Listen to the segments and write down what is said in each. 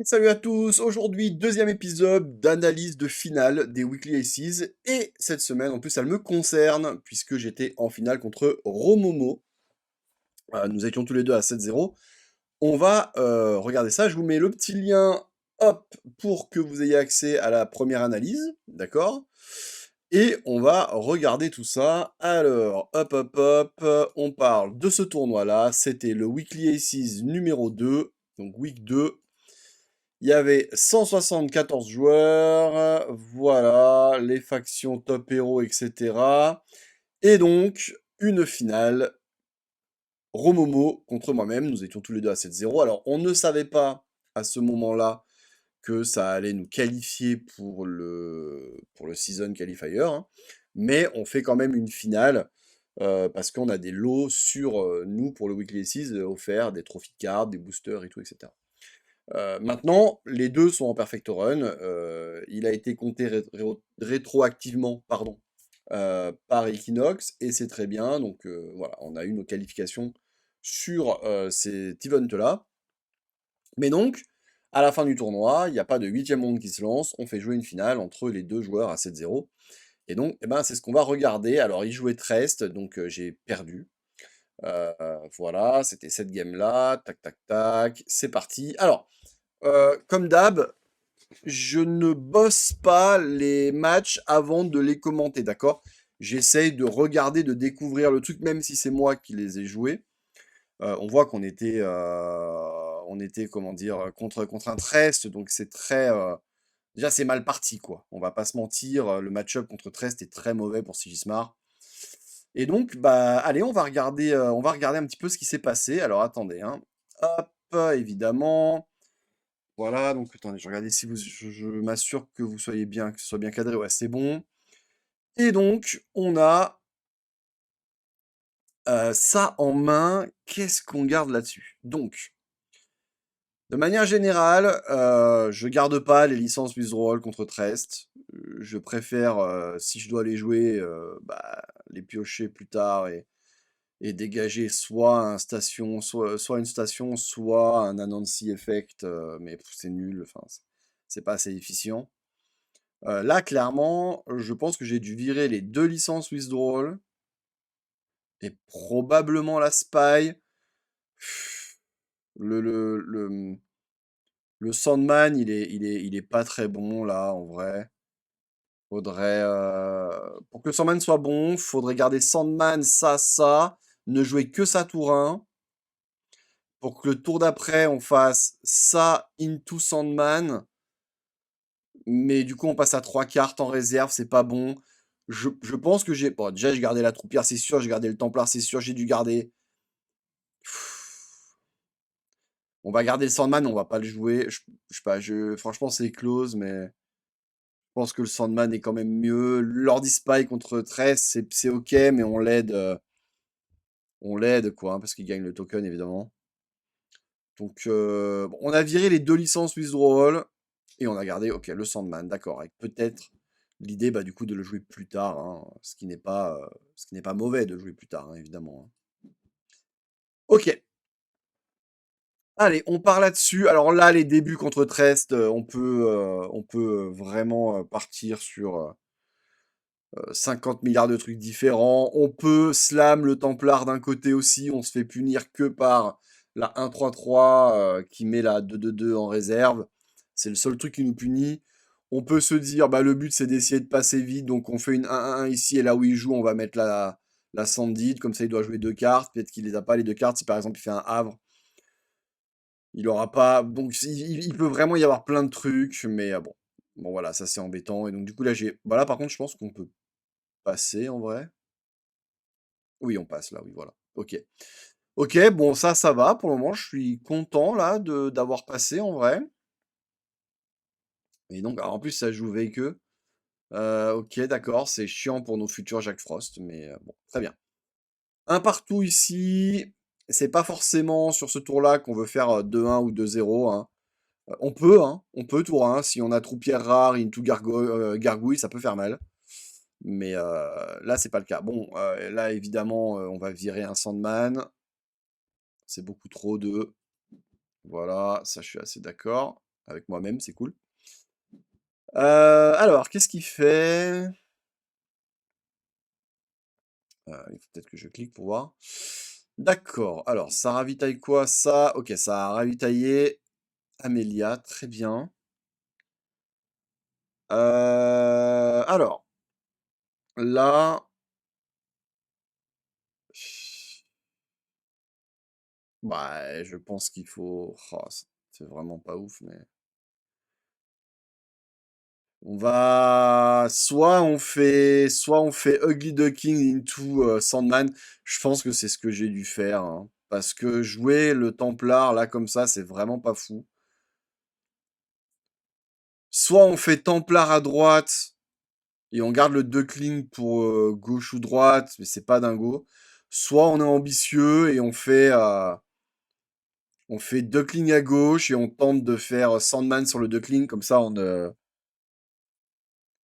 Salut à tous, aujourd'hui deuxième épisode d'analyse de finale des Weekly Aces et cette semaine en plus elle me concerne puisque j'étais en finale contre Romomo. Nous étions tous les deux à 7-0. On va regarder ça, je vous mets le petit lien hop pour que vous ayez accès à la première analyse, d'accord? Et on va regarder tout ça. Alors, on parle de ce tournoi-là, c'était le Weekly Aces numéro 2, donc week 2. Il y avait 174 joueurs, voilà, les factions top héros, etc. Et donc, une finale, Romomo contre moi-même, nous étions tous les deux à 7-0. Alors, on ne savait pas à ce moment-là que ça allait nous qualifier pour le Season Qualifier, hein. Mais on fait quand même une finale, parce qu'on a des lots sur nous pour le Weekly Aces offerts, des trophy cards, des boosters et tout, etc. Maintenant, les deux sont en perfect run. Il a été compté rétroactivement, pardon, par Equinox, et c'est très bien. Donc voilà, on a eu nos qualifications sur cet event-là. Mais donc, à la fin du tournoi, il n'y a pas de huitième monde qui se lance. On fait jouer une finale entre les deux joueurs à 7-0. Et donc, eh ben, c'est ce qu'on va regarder. Alors, il jouait Trest, donc j'ai perdu. Voilà, c'était cette game-là. Tac, tac, tac. C'est parti. Alors, comme d'hab, je ne bosse pas les matchs avant de les commenter, d'accord? J'essaye de regarder, de découvrir le truc, même si c'est moi qui les ai joués. On voit qu'on était, comment dire, contre un Trest, donc c'est très... déjà, c'est mal parti, quoi. On va pas se mentir, le match-up contre Trest est très mauvais pour Sigismar. Et donc, bah, allez, on va regarder un petit peu ce qui s'est passé. Alors, attendez, hein. Hop, évidemment. Voilà, donc attendez, je regardais si je m'assure que vous soyez bien, que ce soit bien cadré. Ouais, c'est bon. Et donc, on a ça en main. Qu'est-ce qu'on garde là-dessus? Donc, de manière générale, je garde pas les licences withdrawal contre Trest. Je préfère, si je dois les jouer, bah, les piocher plus tard et dégager soit soit une station, soit un Anansi Effect, mais c'est nul, enfin, c'est pas assez efficient. Là, clairement, je pense que j'ai dû virer les deux licences withdrawal et probablement la spy. Le Sandman, il est pas très bon là, en vrai. Faudrait, pour que le Sandman soit bon, faudrait garder Sandman, ça, ne jouer que sa tour 1. Pour que le tour d'après, on fasse ça into Sandman. Mais du coup, on passe à 3 cartes en réserve, c'est pas bon. Je pense que j'ai... Bon, déjà, j'ai gardé la troupière, c'est sûr. J'ai gardé le Templar, c'est sûr. J'ai dû garder... On va garder le Sandman, on va pas le jouer. Je sais pas, franchement, c'est close, mais... Je pense que le Sandman est quand même mieux. Lordi Spy contre 13, c'est ok, mais on l'aide, quoi, hein, parce qu'il gagne le token, évidemment. Donc, bon, on a viré les deux licences withdrawal. Et on a gardé, ok, le Sandman, d'accord, avec peut-être l'idée, bah, du coup, de le jouer plus tard, hein, ce qui n'est pas mauvais de le jouer plus tard, hein, évidemment, hein. Ok, allez, on part là-dessus. Alors là, les débuts contre Trest, on peut vraiment partir sur 50 milliards de trucs différents. On peut slam le Templar d'un côté aussi, on se fait punir que par la 1-3-3 qui met la 2-2-2 en réserve. C'est le seul truc qui nous punit. On peut se dire, bah, le but c'est d'essayer de passer vite, donc on fait une 1-1 ici, et là où il joue, on va mettre la Sandid, comme ça il doit jouer deux cartes. Peut-être qu'il les a pas les deux cartes, si par exemple il fait un Havre, il aura pas. Donc il peut vraiment y avoir plein de trucs, mais bon. Bon voilà, ça c'est embêtant. Et donc du coup là j'ai. Voilà, par contre, je pense qu'on peut passer en vrai. Oui, on passe là, oui, voilà. Ok. Ok, bon, ça va. Pour le moment, je suis content là d'avoir passé en vrai. Et donc, alors, en plus, ça joue Veikeux. Ok, d'accord, c'est chiant pour nos futurs Jack Frost, mais bon, très bien. Un partout ici. C'est pas forcément sur ce tour-là qu'on veut faire 2-1 ou 2-0, hein. On peut tour 1. Si on a Troupière rare, into Gargouille, ça peut faire mal. Mais là, c'est pas le cas. Bon, là, évidemment, on va virer un Sandman. C'est beaucoup trop de... Voilà, ça je suis assez d'accord. avec moi-même, c'est cool. Alors, qu'est-ce qu'il fait? Il faut peut-être que je clique pour voir. D'accord, alors ça ravitaille quoi ça? OK, ça a ravitaillé Amélia, très bien. Alors, là, bah, je pense qu'il faut c'est vraiment pas ouf, mais soit on fait Ugly Duckling into, Sandman. Je pense que c'est ce que j'ai dû faire, hein, parce que jouer le Templar, là, comme ça, c'est vraiment pas fou. Soit on fait Templar à droite et on garde le Duckling pour, gauche ou droite, mais c'est pas dingo. Soit on est ambitieux et on fait Duckling à gauche et on tente de faire Sandman sur le Duckling, comme ça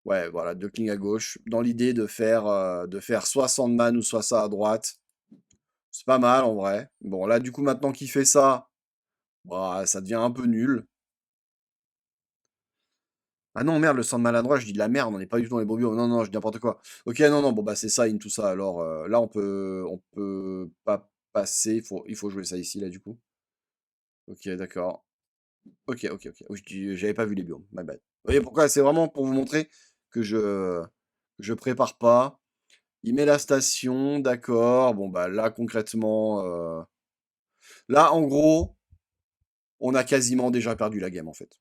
ouais, voilà, Duckling à gauche, dans l'idée de faire soit Sandman ou soit ça à droite. C'est pas mal en vrai. Bon, là, du coup, maintenant qu'il fait ça, bah, ça devient un peu nul. Ah non, merde, le Sandman à droite, je dis de la merde, on n'est pas du tout dans les bobos. Non, non, je dis n'importe quoi. Ok, non, non, bon, bah, c'est ça, in tout ça. Alors là, on peut pas passer. Il faut jouer ça ici, là, du coup. Ok, d'accord. Ok, ok, ok. Oui, j'avais pas vu les biomes, my bad. Vous voyez pourquoi? C'est vraiment pour vous montrer que je prépare pas. Il met la station, d'accord. Bon, bah là, concrètement, là, en gros, on a quasiment déjà perdu la game, en fait.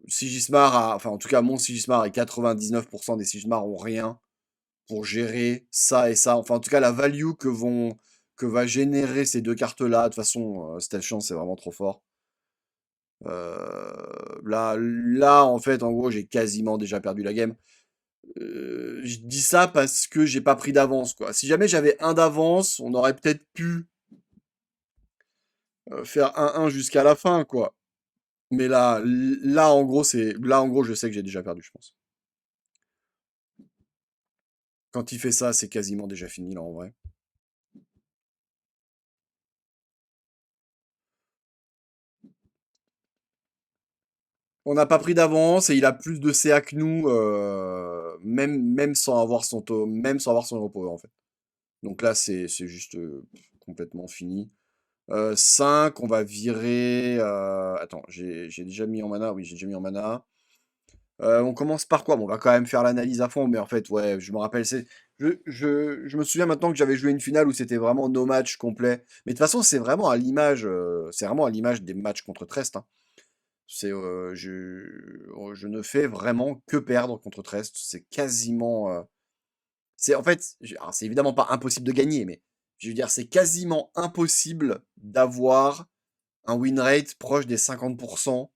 Sigismar enfin, en tout cas, mon Sigismar et 99% des Sigismar ont rien pour gérer ça et ça. Enfin, en tout cas, la value que va générer ces deux cartes-là, de toute façon, Stealth Chance, c'est vraiment trop fort. Là, en fait, en gros, j'ai quasiment déjà perdu la game. Je dis ça parce que j'ai pas pris d'avance, quoi. Si jamais j'avais un d'avance, on aurait peut-être pu faire 1-1 jusqu'à la fin, quoi. Mais là, en gros, je sais que j'ai déjà perdu, je pense. Quand il fait ça, c'est quasiment déjà fini, là, en vrai. On n'a pas pris d'avance et il a plus de CA que nous, même sans avoir même sans avoir son hero power, en fait. Donc là, c'est juste complètement fini. 5, on va virer. Attends, j'ai déjà mis en mana. Oui, j'ai déjà mis en mana. On commence par quoi? Bon, on va quand même faire l'analyse à fond, mais en fait, ouais, je me rappelle. Je me souviens maintenant que j'avais joué une finale où c'était vraiment no match complet. Mais de toute façon, c'est vraiment à l'image des matchs contre Trest, hein. Je ne fais vraiment que perdre contre Trest. C'est quasiment. En fait, alors, c'est évidemment pas impossible de gagner, mais je veux dire, c'est quasiment impossible d'avoir un win rate proche des 50%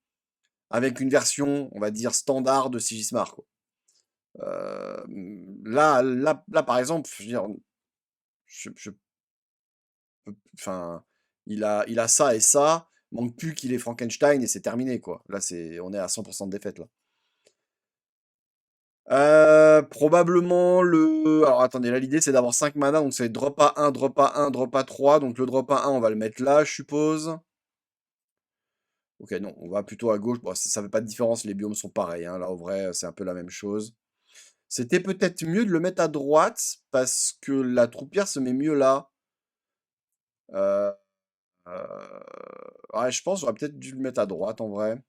avec une version, on va dire, standard de Sigismar, quoi. Là, par exemple, je veux dire, enfin, il a ça et ça, manque plus qu'il ait Frankenstein et c'est terminé, quoi. Là, on est à 100% de défaite, là. Probablement alors attendez, là l'idée c'est d'avoir 5 mana, donc c'est drop à 1, drop à 1, drop à 3. Donc le drop à 1, on va le mettre là, je suppose. Ok, non, on va plutôt à gauche. Bon, ça fait pas de différence, les biomes sont pareils, hein. Là, au vrai, c'est un peu la même chose. C'était peut-être mieux de le mettre à droite, parce que la troupière se met mieux là. Euh, ouais, je pense qu'on aurait peut-être dû le mettre à droite, en vrai.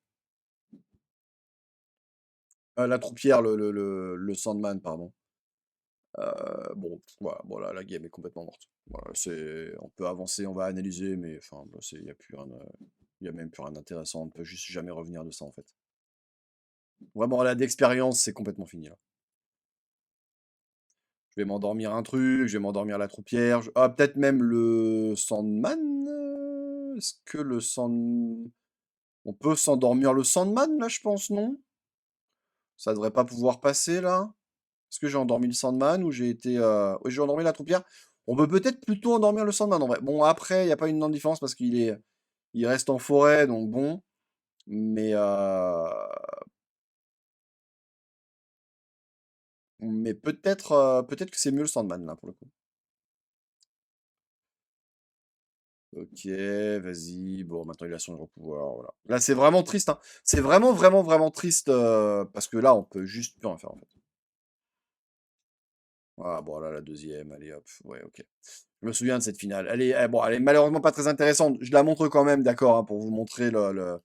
La troupière, le Sandman, pardon. Bon, voilà, bon, là, la game est complètement morte. Voilà, on peut avancer, on va analyser, mais enfin, il n'y a plus rien, y a même plus rien d'intéressant. On ne peut juste jamais revenir de ça, en fait. Vraiment, là, d'expérience, c'est complètement fini, là. Je vais m'endormir un truc, je vais m'endormir la troupière. Ah, peut-être même le Sandman? Est-ce que le Sand... On peut s'endormir le Sandman, là, je pense, non? Ça devrait pas pouvoir passer, là? Est-ce que j'ai endormi le Sandman ou j'ai été... Oui, j'ai endormi la troupière. On peut peut-être plutôt endormir le Sandman, en vrai. Bon, après, il n'y a pas une grande différence parce il reste en forêt, donc bon. Mais peut-être que c'est mieux le Sandman, là, pour le coup. Ok, vas-y. Bon, maintenant il a son pouvoir, voilà. Là, c'est vraiment triste, hein. C'est vraiment, vraiment, vraiment triste, parce que là, on peut juste plus rien faire, en fait. Ah, bon, là, la deuxième, allez, hop. Ouais, ok. Je me souviens de cette finale. Bon, elle est malheureusement pas très intéressante. Je la montre quand même, d'accord, hein, pour vous montrer le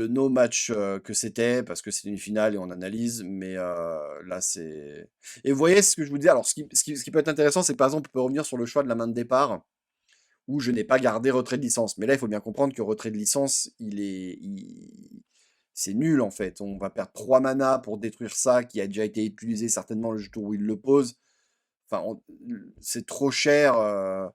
no match que c'était, parce que c'est une finale et on analyse, mais là c'est... Et vous voyez ce que je vous dis, alors ce qui peut être intéressant, c'est que par exemple, on peut revenir sur le choix de la main de départ, où je n'ai pas gardé retrait de licence. Mais là, il faut bien comprendre que retrait de licence, c'est nul en fait. On va perdre 3 mana pour détruire ça, qui a déjà été utilisé certainement le tour où il le pose. Enfin, c'est trop cher,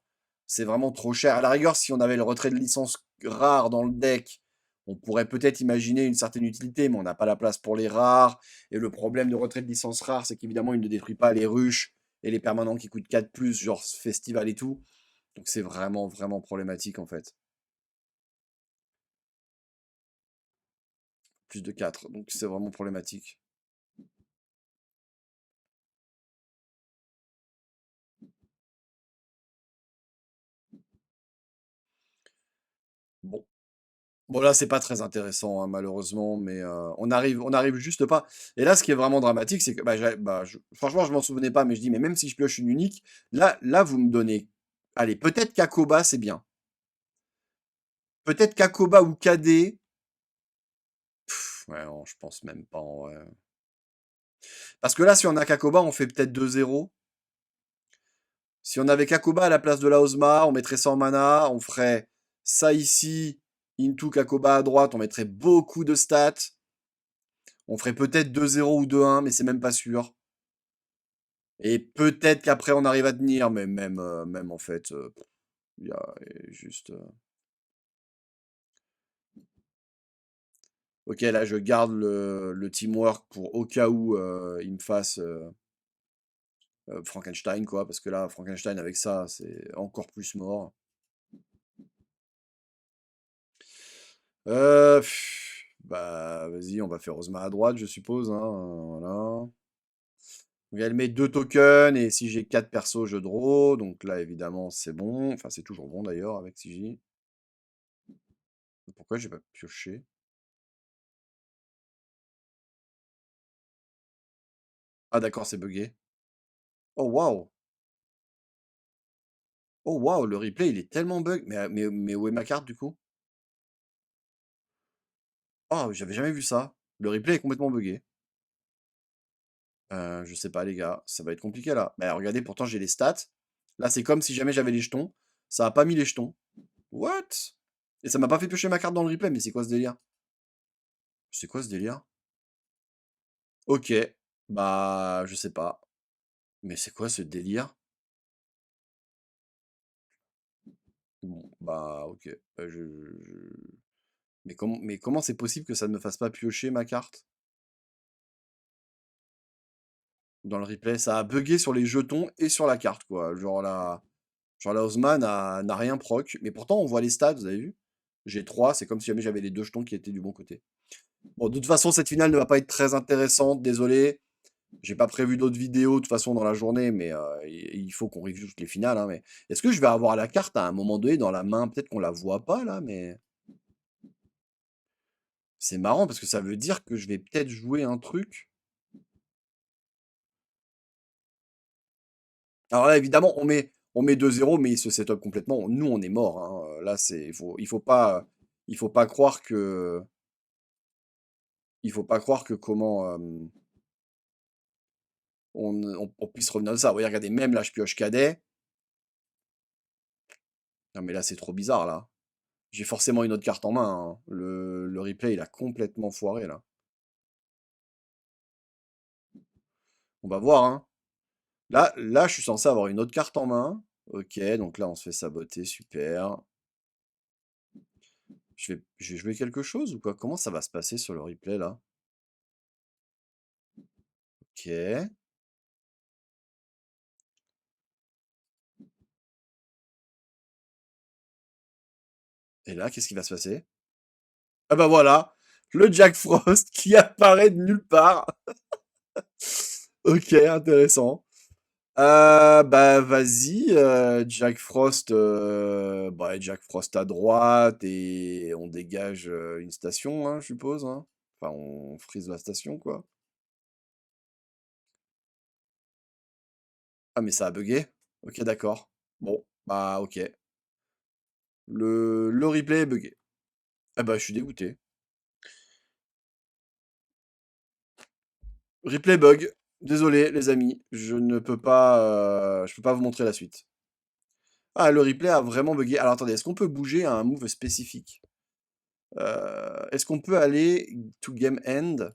c'est vraiment trop cher. À la rigueur, si on avait le retrait de licence rare dans le deck, on pourrait peut-être imaginer une certaine utilité, mais on n'a pas la place pour les rares. Et le problème de retrait de licence rare, c'est qu'évidemment, il ne détruit pas les ruches et les permanents qui coûtent 4 plus, genre festival et tout. Donc c'est vraiment, vraiment problématique en fait. Plus de 4, donc c'est vraiment problématique. Bon. Bon là, c'est pas très intéressant, hein, malheureusement, mais on arrive juste pas. Et là, ce qui est vraiment dramatique, c'est que franchement, je m'en souvenais pas, mais je dis, mais même si je pioche une unique, là, vous me donnez. Allez, peut-être Kakoba, c'est bien. Peut-être Kakoba ou KD. Ouais, non, je pense même pas en vrai. Parce que là, si on a Kakoba, on fait peut-être 2-0. Si on avait Kakoba à la place de la Ozma, on mettrait 100 mana, on ferait ça ici, into Kakoba à droite, on mettrait beaucoup de stats. On ferait peut-être 2-0 ou 2-1, mais c'est même pas sûr. Et peut-être qu'après on arrive à tenir, mais même en fait, il y a juste. Ok, là je garde le teamwork pour au cas où il me fasse Frankenstein, quoi, parce que là, Frankenstein avec ça, c'est encore plus mort. Bah, vas-y, on va faire Ozma à droite, je suppose, hein, voilà. Donc elle met 2 tokens, et si j'ai 4 persos, je draw. Donc là, évidemment, c'est bon. Enfin, c'est toujours bon d'ailleurs avec CJ. Pourquoi j'ai pas pioché? Ah d'accord, c'est buggé. Oh waouh! Oh waouh, le replay, il est tellement bug. Mais où est ma carte du coup? Oh, j'avais jamais vu ça. Le replay est complètement buggé. Je sais pas les gars, ça va être compliqué là. Bah regardez, pourtant j'ai les stats. Là, c'est comme si jamais j'avais les jetons. Ça a pas mis les jetons. What? Et ça m'a pas fait piocher ma carte dans le replay, mais c'est quoi ce délire? C'est quoi ce délire? Ok, bah je sais pas. Mais c'est quoi ce délire? Bon, bah ok. Mais comment c'est possible que ça ne me fasse pas piocher ma carte dans le replay? Ça a bugué sur les jetons et sur la carte, quoi. Genre la Ozma n'a rien proc. Mais pourtant, on voit les stats, vous avez vu? J'ai 3, c'est comme si jamais j'avais les deux jetons qui étaient du bon côté. Bon, de toute façon, cette finale ne va pas être très intéressante, désolé. J'ai pas prévu d'autres vidéos de toute façon dans la journée, mais il faut qu'on review toutes les finales, hein, mais est-ce que je vais avoir la carte à un moment donné dans la main? Peut-être qu'on la voit pas là, mais c'est marrant parce que ça veut dire que je vais peut-être jouer un truc. Alors là, évidemment, on met 2-0, mais il se setup complètement. Nous, on est mort, hein. Là, il faut pas croire que, comment on puisse revenir de ça. Vous voyez, regardez, même là, je pioche cadet. Non, mais là, c'est trop bizarre là. J'ai forcément une autre carte en main, hein. Le replay, il a complètement foiré là. On va voir, hein. Là, je suis censé avoir une autre carte en main. Ok, donc là, on se fait saboter, super. Je vais jouer quelque chose ou quoi? Comment ça va se passer sur le replay là? Ok. Et là, qu'est-ce qui va se passer? Ah bah voilà, le Jack Frost qui apparaît de nulle part. Ok, intéressant. Bah vas-y, Jack Frost, Jack Frost à droite et on dégage une station, hein, je suppose, hein. Enfin, on frise la station, quoi. Ah, mais ça a bugué? Ok, d'accord. Bon, bah ok. Le replay est bugué. Ah bah je suis dégoûté. Replay bug. Désolé, les amis, je peux pas vous montrer la suite. Ah, le replay a vraiment bugué. Alors attendez, est-ce qu'on peut bouger à un move spécifique? Est-ce qu'on peut aller to game end?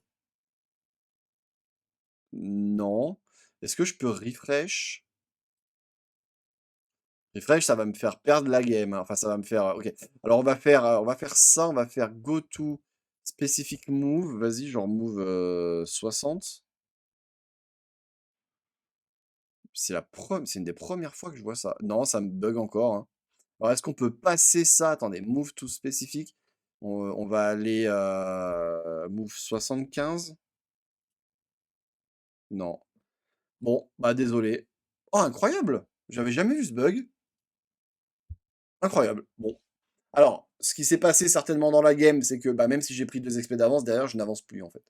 Non. Est-ce que je peux refresh? Refresh, ça va me faire perdre la game, hein. Enfin, ça va me faire. Ok. Alors on va faire ça. On va faire go to specific move. Vas-y, genre move 60. C'est une des premières fois que je vois ça. Non, ça me bug encore, hein. Alors, est-ce qu'on peut passer ça? Attendez, move to specific. On va aller move 75. Non. Bon, bah désolé. Oh, incroyable! J'avais jamais vu ce bug. Incroyable. Bon. Alors, ce qui s'est passé certainement dans la game, c'est que bah, même si j'ai pris 2 XP d'avance, derrière, je n'avance plus en fait.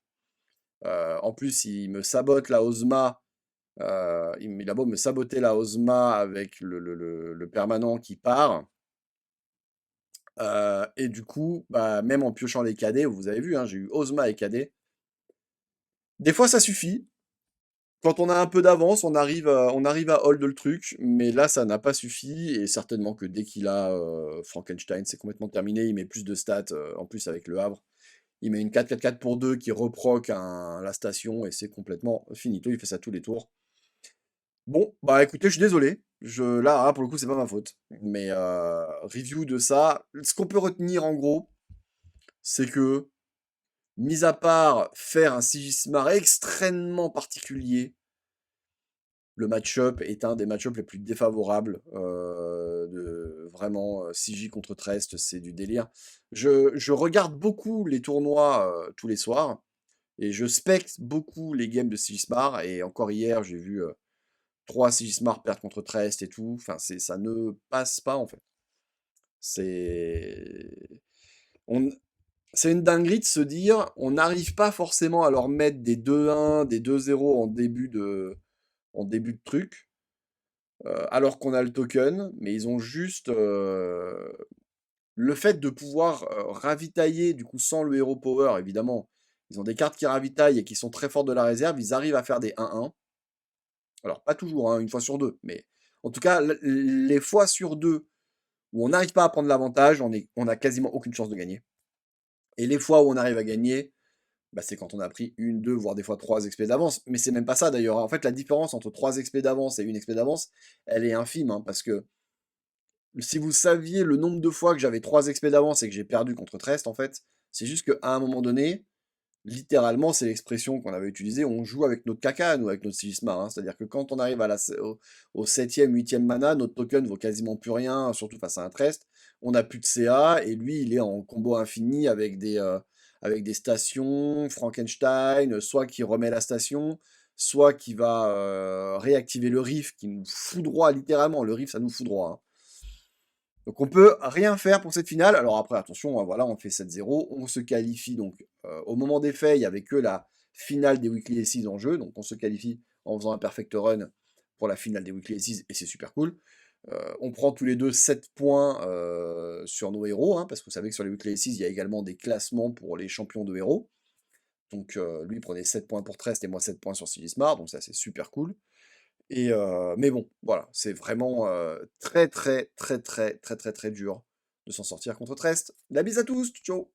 En plus, il me sabote la Ozma. Il a beau me saboter la Ozma avec le permanent qui part. Et du coup, bah, même en piochant les KD, vous avez vu, hein, j'ai eu Ozma et KD. Des fois, ça suffit. Quand on a un peu d'avance, on arrive à hold le truc, mais là, ça n'a pas suffi, et certainement que dès qu'il a Frankenstein, c'est complètement terminé. Il met plus de stats, en plus avec le Havre. Il met une 4-4-4 pour 2 qui reproc la station, et c'est complètement finito. Il fait ça tous les tours. Bon, bah écoutez, je suis désolé. Là, pour le coup, c'est pas ma faute. Mais review de ça, ce qu'on peut retenir en gros, c'est que, mis à part faire un Sigismar extrêmement particulier, le match-up est un des match-up les plus défavorables. Vraiment, CJ contre Trest, c'est du délire. Je regarde beaucoup les tournois tous les soirs, et je specte beaucoup les games de Sigismar. Et encore hier, j'ai vu 3 Sigismar perdre contre Trest et tout. Enfin, ça ne passe pas en fait. C'est. On, c'est une dinguerie de se dire, on n'arrive pas forcément à leur mettre des 2-1, des 2-0 en début de truc, alors qu'on a le token, mais ils ont juste le fait de pouvoir ravitailler, du coup, sans le hero power, évidemment. Ils ont des cartes qui ravitaillent et qui sont très fortes de la réserve, ils arrivent à faire des 1-1. Alors, pas toujours, hein, une fois sur deux, mais en tout cas, les fois sur deux où on n'arrive pas à prendre l'avantage, on a quasiment aucune chance de gagner. Et les fois où on arrive à gagner, bah, c'est quand on a pris une, deux, voire des fois 3 XP d'avance. Mais c'est même pas ça d'ailleurs, hein. En fait, la différence entre 3 XP d'avance et une XP d'avance, elle est infime, hein, parce que si vous saviez le nombre de fois que j'avais 3 XP d'avance et que j'ai perdu contre Trest, en fait, c'est juste qu'à un moment donné, littéralement, c'est l'expression qu'on avait utilisée, on joue avec notre caca, nous, avec notre Sigismar, hein. C'est-à-dire que quand on arrive au 7ème, 8ème mana, notre token vaut quasiment plus rien, surtout face à un Trest. On n'a plus de CA, et lui, il est en combo infini avec des stations, Frankenstein, soit qui remet la station, soit qui va réactiver le Riff, qui nous foudroie littéralement. Le Riff, ça nous foudroie, hein. Donc on peut rien faire pour cette finale. Alors après, attention, hein, voilà, on fait 7-0, on se qualifie. Donc au moment des faits, il n'y avait que la finale des Weekly Aces en jeu. Donc on se qualifie en faisant un perfect run pour la finale des Weekly Aces, et c'est super cool. On prend tous les deux 7 points sur nos héros, hein, parce que vous savez que sur les Weekly Aces, il y a également des classements pour les champions de héros. Donc lui prenait 7 points pour Trest et moi 7 points sur Sigismar, donc ça c'est super cool. Et mais bon, voilà, c'est vraiment très très très très très très très dur de s'en sortir contre Trest. La bise à tous, ciao!